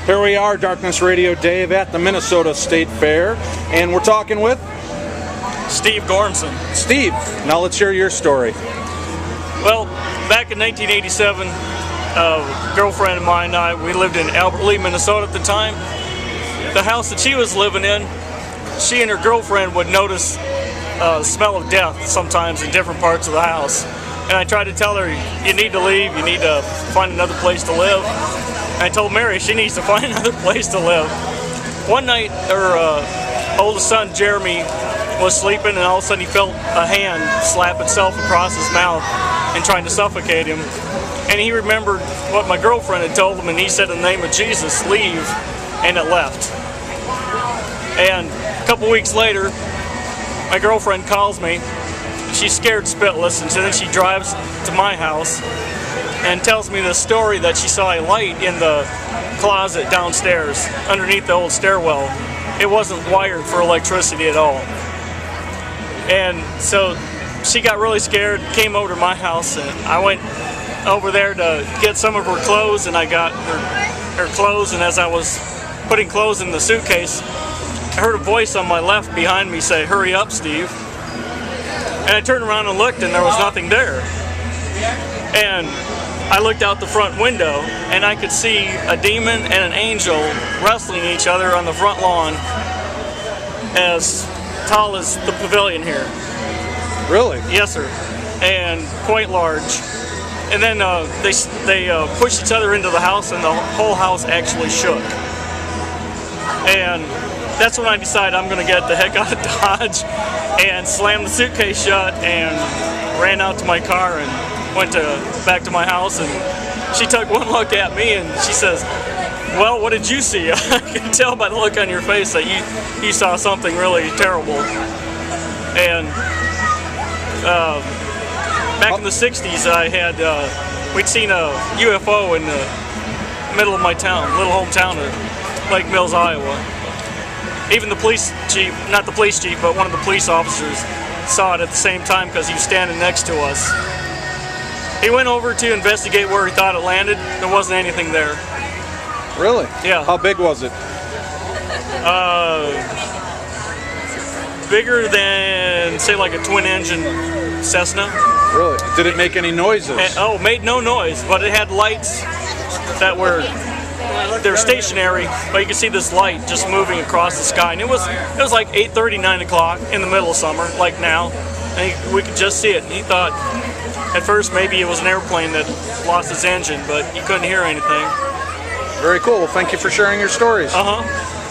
Here we are, Darkness Radio Dave at the Minnesota State Fair, and we're talking with Steve Gormson. Steve, now let's hear your story. Well, back in 1987, a girlfriend of mine and I, we lived in Albert Lea, Minnesota at the time. The house that she was living in, she and her girlfriend would notice the smell of death sometimes in different parts of the house. And I tried to tell her, you need to leave, you need to find another place to live. And I told Mary she needs to find another place to live. One night, her oldest son, Jeremy, was sleeping, and all of a sudden he felt a hand slap itself across his mouth and trying to suffocate him. And he remembered what my girlfriend had told him, and he said, in the name of Jesus, leave, and it left. And a couple weeks later, my girlfriend calls me. She's scared spitless, and so then she drives to my house and tells me this story that she saw a light in the closet downstairs underneath the old stairwell. It wasn't wired for electricity at all. And so she got really scared, came over to my house, and I went over there to get some of her clothes, and I got her clothes, and as I was putting clothes in the suitcase, I heard a voice on my left behind me say, "Hurry up, Steve." And I turned around and looked, and there was nothing there. And I looked out the front window, and I could see a demon and an angel wrestling each other on the front lawn as tall as the pavilion here. Really? Yes, sir. And quite large. And then they pushed each other into the house, and the whole house actually shook. And that's when I decided I'm going to get the heck out of Dodge and slammed the suitcase shut and ran out to my car and went back to my house. And she took one look at me and she says, "Well, what did you see?" I can tell by the look on your face that you saw something really terrible. And back in the 60s, we'd seen a UFO in the middle of my town, little hometown of Lake Mills, Iowa. Even the police chief, not the police chief, but one of the police officers saw it at the same time because he was standing next to us. He went over to investigate where he thought it landed. There wasn't anything there. Really? Yeah. How big was it? Bigger than, say, like a twin-engine Cessna. Really? Did it make any noises? And, made no noise, but it had lights that were, they're stationary, but you could see this light just moving across the sky. And it was like 8:30, 9 o'clock in the middle of summer, like now, and we could just see it. And he thought, at first, maybe it was an airplane that lost its engine, but you couldn't hear anything. Very cool. Well, thank you for sharing your stories. Uh-huh.